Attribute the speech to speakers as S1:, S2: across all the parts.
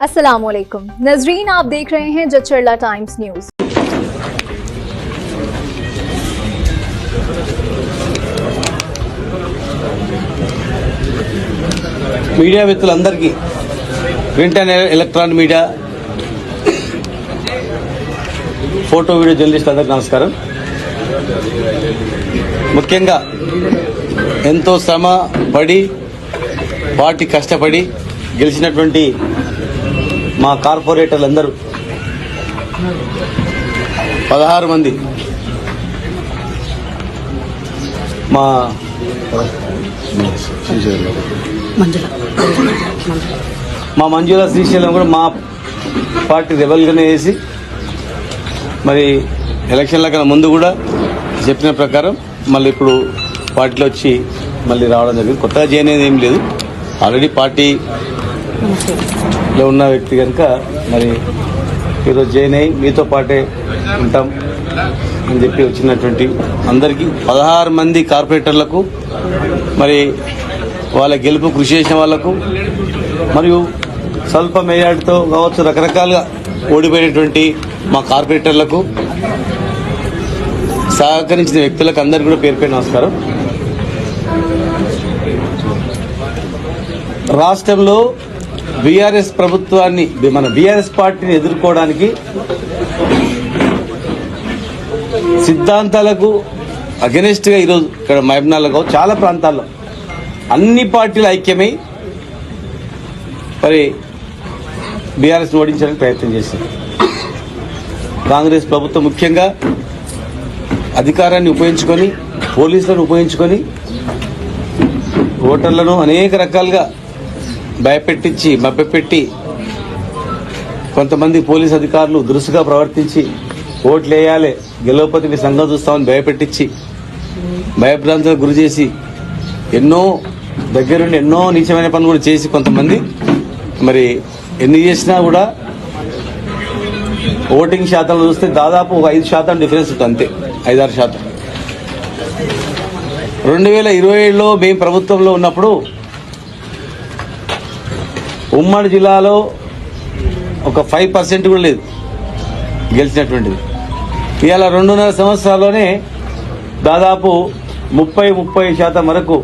S1: अस्सलामुअलैकुम नजरीन, आप देख रहे हैं जचरला टाइम्स न्यूज।
S2: మీడియా మిత్రులందరికీ print and electronic media photo video జర్నలిస్టులందరికీ నమస్కారం। ముఖ్యంగా ఎంతో శ్రమ పడి పార్టీ కష్టపడి గెలిచినటువంటి మా కార్పొరేటర్లందరూ 16 మంది మా మంజుల శ్రీశైలం కూడా మా పార్టీ రెబల్గానే వేసి మరి ఎలక్షన్ల కన్నా ముందు కూడా చెప్పిన ప్రకారం మళ్ళీ ఇప్పుడు పార్టీలో వచ్చి మళ్ళీ రావడం జరిగింది। కొత్తగా జాయిన్ అయ్యేది ఏం లేదు, ఆల్రెడీ పార్టీలో ఉన్న వ్యక్తి కనుక మరి ఈరోజు జాయిన్ అయ్యి మీతో పాటే ఉంటాం అని చెప్పి వచ్చినటువంటి అందరికీ 16 మంది కార్పొరేటర్లకు మరి వాళ్ళ గెలుపు కృషి చేసిన వాళ్లకు మరియు స్వల్ప మెజార్టీతో కావచ్చు రకరకాలుగా ఓడిపోయినటువంటి మా కార్పొరేటర్లకు సహకరించిన వ్యక్తులకు అందరికీ కూడా పేరు నమస్కారం। రాష్ట్రంలో బీఆర్ఎస్ ప్రభుత్వాన్ని మన బీఆర్ఎస్ పార్టీని ఎదుర్కోవడానికి సిద్ధాంతాలకు అగెనిస్ట్ గా ఈరోజు ఇక్కడ మహబూబ్నగర్లో చాలా ప్రాంతాల్లో అన్ని పార్టీలు ఐక్యమై మరి బీఆర్ఎస్ ఓడించడానికి ప్రయత్నం చేశారు। కాంగ్రెస్ ప్రభుత్వం ముఖ్యంగా అధికారాన్ని ఉపయోగించుకొని పోలీసులను ఉపయోగించుకొని ఓటర్లను అనేక రకాలుగా భయపెట్టించి మభ్యపెట్టి కొంతమంది పోలీస్ అధికారులు దురుసుగా ప్రవర్తించి ఓట్లు వేయాలి గెలవకపోతే మీ సంఘం చూస్తామని భయపెట్టించి భయభ్రాంతులకు గురి చేసి ఎన్నో దగ్గరుండి ఎన్నో నీచమైన పనులు కూడా చేసి కొంతమంది మరి ఎన్ని చేసినా కూడా ఓటింగ్ శాతంలో చూస్తే దాదాపు ఒక 5% డిఫరెన్స్ ఉంటుంది, అంతే 5-6%। 2027లో మేము ప్రభుత్వంలో ఉన్నప్పుడు ఉమ్మడి జిల్లాలో ఒక 5% కూడా లేదు గెలిచినటువంటిది। ఇవాళ 2.5 సంవత్సరాల్లోనే దాదాపు 30% వరకు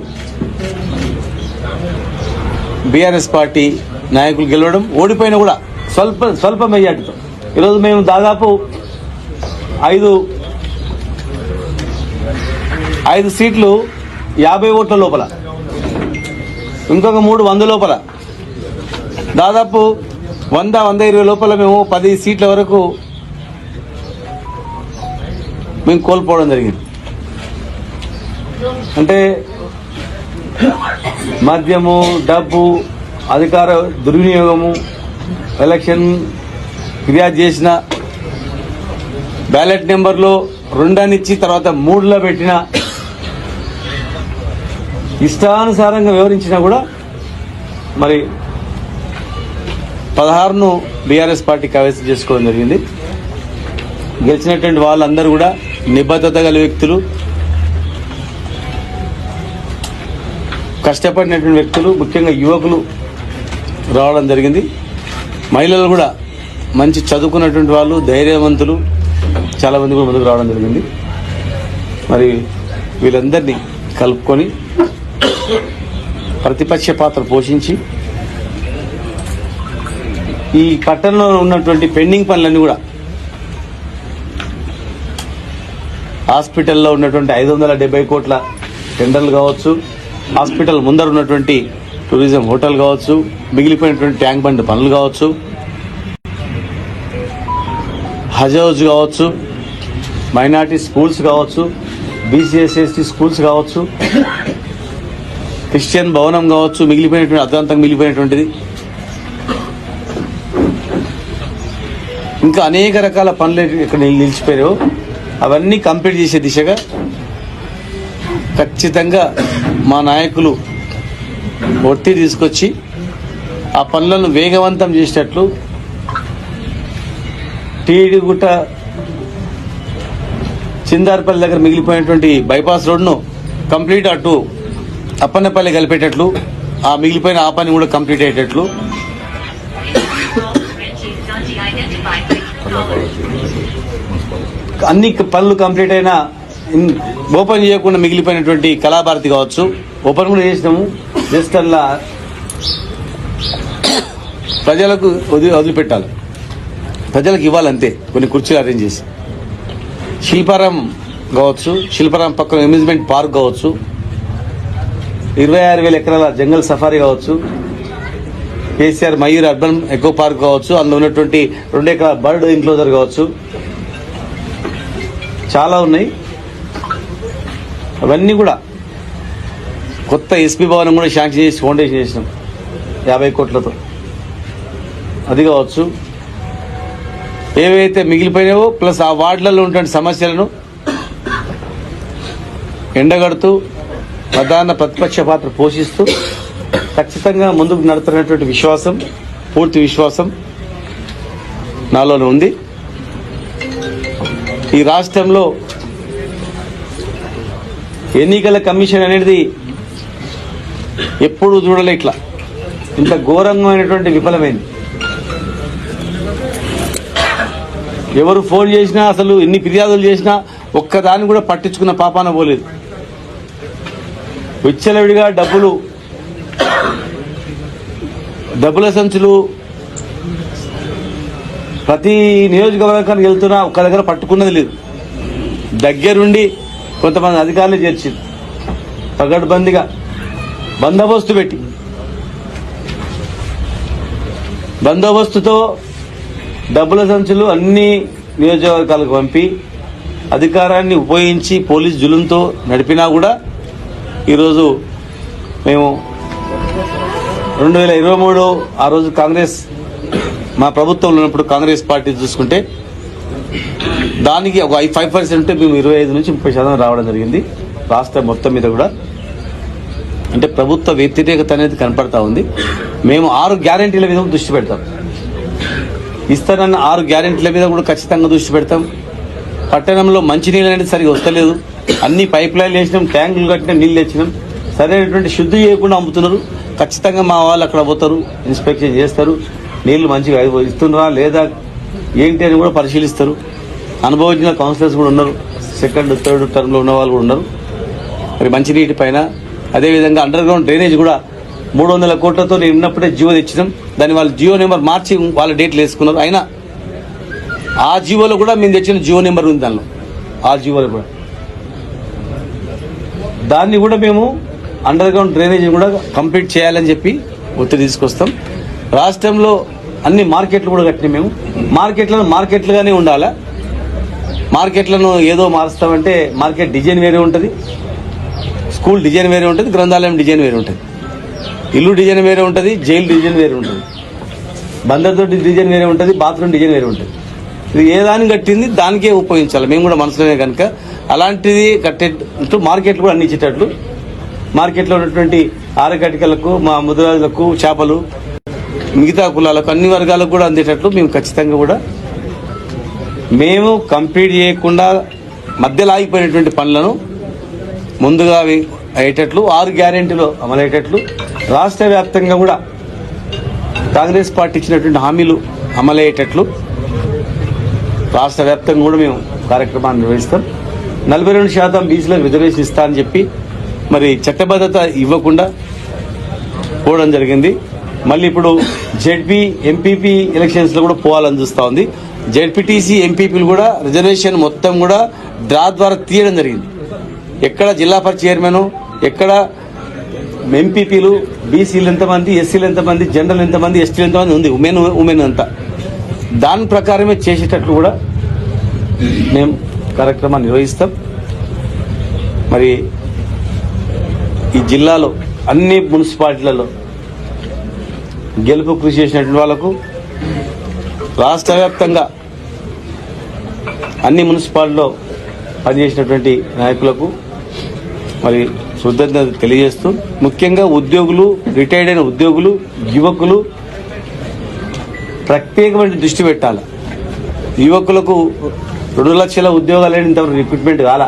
S2: బీఆర్ఎస్ పార్టీ నాయకులు గెలవడం, ఓడిపోయినా కూడా స్వల్ప మెజార్టీతో। ఈరోజు మేము దాదాపు 5 సీట్లు 50 ఓట్ల లోపల, ఇంకొక 3 100 లోపల, దాదాపు 100-120 లోపల మేము 10 సీట్ల వరకు మేము కోల్పోవడం జరిగింది। అంటే మద్యము, డబ్బు, అధికార దుర్వినియోగము, ఎలక్షన్ ఫిర్యాదు చేసిన బ్యాలెట్ నెంబర్లో 2 ఇచ్చి తర్వాత 3లో పెట్టిన ఇష్టానుసారంగా వివరించినా కూడా మరి 16ను బీఆర్ఎస్ పార్టీ కైవసం చేసుకోవడం జరిగింది। గెలిచినటువంటి వాళ్ళందరూ కూడా నిబద్ధత గల వ్యక్తులు, కష్టపడినటువంటి వ్యక్తులు, ముఖ్యంగా యువకులు రావడం జరిగింది। మహిళలు కూడా మంచి చదువుకున్నటువంటి వాళ్ళు, ధైర్యవంతులు చాలా మంది కూడా ముందుకు రావడం జరిగింది। మరి వీళ్ళందరినీ కలుపుకొని ప్రతిపక్ష పాత్ర పోషించి ఈ పట్టణంలో ఉన్నటువంటి పెండింగ్ పనులన్నీ కూడా హాస్పిటల్లో ఉన్నటువంటి 570 కోట్ల టెండర్లు కావచ్చు, హాస్పిటల్ ముందర ఉన్నటువంటి టూరిజం హోటల్ కావచ్చు, మిగిలిపోయినటువంటి ట్యాంక్ బండ్ పనులు కావచ్చు, హజ్ హౌస్ కావచ్చు, మైనార్టీ స్కూల్స్ కావచ్చు, బీసీఎస్ఎస్టీ స్కూల్స్ కావచ్చు, క్రిస్టియన్ భవనం కావచ్చు, మిగిలిపోయినటువంటి అర్థవంతంగా మిగిలిపోయినటువంటిది, ఇంకా అనేక రకాల పనులు ఇక్కడ నిలిచిపోయారు, అవన్నీ కంప్లీట్ చేసే దిశగా ఖచ్చితంగా మా నాయకులు ఒత్తిడి తీసుకొచ్చి ఆ పనులను వేగవంతం చేసేటట్లు టీడిగుట్ట చిందార్పల్లి దగ్గర మిగిలిపోయినటువంటి బైపాస్ రోడ్ను కంప్లీట్ అటు అప్పన్నపల్లి కలిపేటట్లు, ఆ మిగిలిపోయిన ఆ పని కూడా కంప్లీట్ అయ్యేటట్లు అన్ని పనులు కంప్లీట్ అయినా ఓపెన్ చేయకుండా మిగిలిపోయినటువంటి కళాభారతి కావచ్చు, ఓపెన్ కూడా చేసినాము. జస్ట్ అలా ప్రజలకు వదిలిపెట్టాలి, ప్రజలకు ఇవ్వాలంతే. కొన్ని కుర్చీలు అరేంజ్ చేసి శిల్పారాం కావచ్చు, శిల్పారాం పక్కన అమ్యూజ్మెంట్ పార్క్ కావచ్చు, 26,000 ఎకరాల జంగల్ సఫారీ కావచ్చు, KCR Mayur urban echo park కావచ్చు, అందులో ఉన్నటువంటి 2 ఎకరాల బర్డ్ ఎన్క్లోజర్ కావచ్చు, చాలా ఉన్నాయి. అవన్నీ కూడా కొత్త ఎస్పీ భవనం కూడా శాంక్షన్ చేసి ఫౌండేషన్ చేసినాం 50 కోట్లతో. అది కావచ్చు, ఏవైతే మిగిలిపోయినావో ప్లస్ ఆ వార్డులలో ఉన్నటువంటి సమస్యలను ఎండగడుతూ ప్రధాన ప్రతిపక్ష పాత్ర పోషిస్తూ ఖచ్చితంగా ముందుకు నడుతున్నటువంటి విశ్వాసం, పూర్తి విశ్వాసం నాలోనే ఉంది. ఈ రాష్ట్రంలో ఎన్నికల కమిషన్ అనేది ఎప్పుడు చూడలే ఇట్లా ఇంత ఘోరంగామైనటువంటి విఫలమైంది. ఎవరు ఫోన్ చేసినా, అసలు ఎన్ని ఫిర్యాదులు చేసినా ఒక్కదాన్ని కూడా పట్టించుకున్న పాపాన పోలేదు. విచ్చలవిడిగా డబ్బుల సంచులు ప్రతి నియోజకవర్గానికి వెళ్తున్నా ఒక్క దగ్గర పట్టుకున్నది లేదు. దగ్గరుండి కొంతమంది అధికారులు చేర్చింది, పగడ్బందీగా బందోబస్తు పెట్టి, బందోబస్తుతో డబ్బుల సంచులు అన్ని నియోజకవర్గాలకు పంపి అధికారాన్ని ఉపయోగించి పోలీస్ జులుంతో నడిపినా కూడా ఈరోజు మేము 2023 ఆ రోజు కాంగ్రెస్ మా ప్రభుత్వంలో ఉన్నప్పుడు కాంగ్రెస్ పార్టీ చూసుకుంటే దానికి ఒక 5% మేము 25 నుంచి 30% రావడం జరిగింది రాష్ట్రం మొత్తం మీద కూడా. అంటే ప్రభుత్వ వ్యతిరేకత అనేది కనపడతా ఉంది. మేము 6 గ్యారెంటీల మీద దృష్టి పెడతాం. ఇస్తానన్న 6 గ్యారెంటీల మీద కూడా ఖచ్చితంగా దృష్టి పెడతాం. పట్టణంలో మంచినీళ్ళు అనేది సరిగా వస్తలేదు. అన్ని పైప్ లైన్లు వేసినాం, ట్యాంకులు కట్టినాం, నీళ్ళు తెచ్చినాం. సరైనటువంటి శుద్ధి చేయకుండా అమ్ముతున్నారు. ఖచ్చితంగా మా వాళ్ళు అక్కడ పోతారు, ఇన్స్పెక్షన్ చేస్తారు, నీళ్లు మంచిగా ఇస్తున్నారా లేదా ఏంటి అని కూడా పరిశీలిస్తారు. అనుభవించిన కౌన్సిలర్స్ కూడా ఉన్నారు, 2nd, 3rd టర్మ్లో ఉన్న వాళ్ళు కూడా ఉన్నారు. మరి మంచినీటి పైన అదేవిధంగా అండర్ గ్రౌండ్ డ్రైనేజ్ కూడా 300 కోట్లతో నేను ఉన్నప్పుడే జియో తెచ్చినాం. దాన్ని వాళ్ళు జియో నెంబర్ మార్చి వాళ్ళ డేట్లు వేసుకున్నారు. అయినా ఆ జియోలో కూడా మేము తెచ్చిన జియో నెంబర్ ఉంది దానిలో, ఆ జియోలో కూడా. దాన్ని కూడా మేము అండర్ గ్రౌండ్ డ్రైనేజ్ కూడా కంప్లీట్ చేయాలని చెప్పి ఒత్తిడి తీసుకొస్తాం. రాష్ట్రంలో అన్ని మార్కెట్లు కూడా కట్టినాం. మేము మార్కెట్లుగానే ఉండాలా. మార్కెట్లను ఏదో మారుస్తామంటే మార్కెట్ డిజైన్ వేరే ఉంటుంది, స్కూల్ డిజైన్ వేరే ఉంటుంది, గ్రంథాలయం డిజైన్ వేరే ఉంటుంది, ఇల్లు డిజైన్ వేరే ఉంటుంది, జైలు డిజైన్ వేరే ఉంటుంది, బందర్దొడ్డి డిజైన్ వేరే ఉంటుంది, బాత్రూమ్ డిజైన్ వేరే ఉంటుంది. ఇది ఏ దాన్ని కట్టింది దానికే ఉపయోగించాలి. మేము కూడా మనసులోనే కనుక అలాంటిది కట్టేటట్టు మార్కెట్లు కూడా అన్ని ఇచ్చేటట్లు, మార్కెట్లో ఉన్నటువంటి ఆరకటికలకు, మా ముదిరాజులకు, చేపలు, మిగతా కులాలకు, అన్ని వర్గాలకు కూడా అందేటట్లు మేము ఖచ్చితంగా కూడా మేము కంప్లీట్ చేయకుండా మధ్యలో ఆగిపోయినటువంటి పనులను ముందుగా అయ్యేటట్లు 6 గ్యారెంటీలు అమలయ్యేటట్లు రాష్ట్ర వ్యాప్తంగా కూడా కాంగ్రెస్ పార్టీ ఇచ్చినటువంటి హామీలు అమలయ్యేటట్లు రాష్ట్ర వ్యాప్తంగా కూడా మేము కార్యక్రమాన్ని నిర్వహిస్తాం. 42% బీసీలకు రిజర్వేషన్ ఇస్తా అని చెప్పి మరి చట్టబద్ధత ఇవ్వకుండా పోవడం జరిగింది. మళ్ళీ ఇప్పుడు జెడ్పీ ఎంపీపీ ఎలక్షన్స్లో కూడా పోవాలని చూస్తూ ఉంది. జెడ్పీటీసీ ఎంపీపీలు కూడా రిజర్వేషన్ మొత్తం కూడా డ్రా ద్వారా తీయడం జరిగింది. ఎక్కడ జిల్లా పరిషత్ చైర్మన్, ఎక్కడ ఎంపీపీలు, బీసీలు ఎంతమంది, ఎస్సీలు ఎంతమంది, జనరల్ ఎంతమంది, ఎస్టీలు ఎంతమంది ఉంది, ఉమెన్ అంతా దాని ప్రకారమే చేసేటట్లు కూడా మేము కార్యక్రమాన్ని నిర్వహిస్తాం. మరి ఈ జిల్లాలో అన్ని మున్సిపాలిటీలలో గెలుపు కృషి చేసినటువంటి వాళ్లకు, రాష్ట్ర వ్యాప్తంగా అన్ని మున్సిపాలిటీలో పనిచేసినటువంటి నాయకులకు మరి కృతజ్ఞత తెలియజేస్తూ, ముఖ్యంగా ఉద్యోగులు, రిటైర్డ్ అయిన ఉద్యోగులు, యువకులు ప్రత్యేకమైన దృష్టి పెట్టాలి. యువకులకు 2 లక్షల ఉద్యోగాలు ఇంతవరకు రిక్రూట్మెంట్ కాల.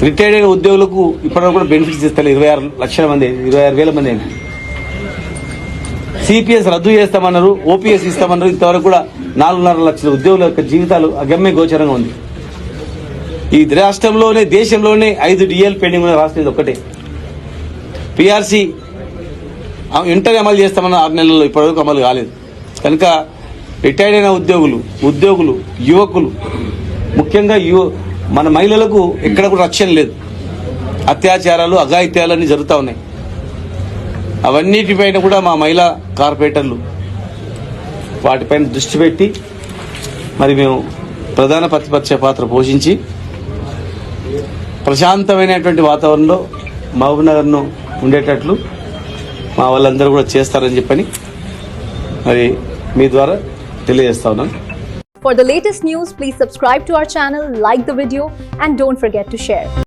S2: రిటైర్డ్ అయిన ఉద్యోగులకు ఇప్పటివరకు కూడా బెనిఫిట్స్ ఇస్తారు. 26 లక్షల మంది, 26,000 మంది సిపిఎస్ రద్దు చేస్తామన్నారు, ఓపీఎస్ ఇస్తామన్నారు. ఇంతవరకు కూడా 4.5 లక్షల ఉద్యోగుల యొక్క జీవితాలు అగమ్య గోచరంగా ఉంది. ఈ రాష్ట్రంలోనే దేశంలోనే 5 డిఎల్ పెండింగ్ ఉన్న రాష్ట్రం ఇది ఒక్కటే. పిఆర్సీ వెంటనే అమలు చేస్తామన్న 6 నెలల్లో ఇప్పటివరకు అమలు కాలేదు. కనుక రిటైర్డ్ అయిన ఉద్యోగులు యువకులు ముఖ్యంగా మన మహిళలకు ఎక్కడ కూడా రక్షణ లేదు. అత్యాచారాలు అఘాయిత్యాలన్నీ జరుగుతూ ఉన్నాయి. అవన్నిటిపైన కూడా మా మహిళా కార్పొరేటర్లు వాటిపైన దృష్టి పెట్టి మరి మేము ప్రధాన ప్రతిపక్ష పాత్ర పోషించి ప్రశాంతమైనటువంటి వాతావరణంలో మహబూబ్నగర్ను ఉండేటట్లు మా వాళ్ళందరూ కూడా చేస్తారని చెప్పని మరి మీ ద్వారా తెలియజేస్తా ఉన్నాను.
S1: For the latest news, please subscribe to our channel, like the video, and don't forget to share.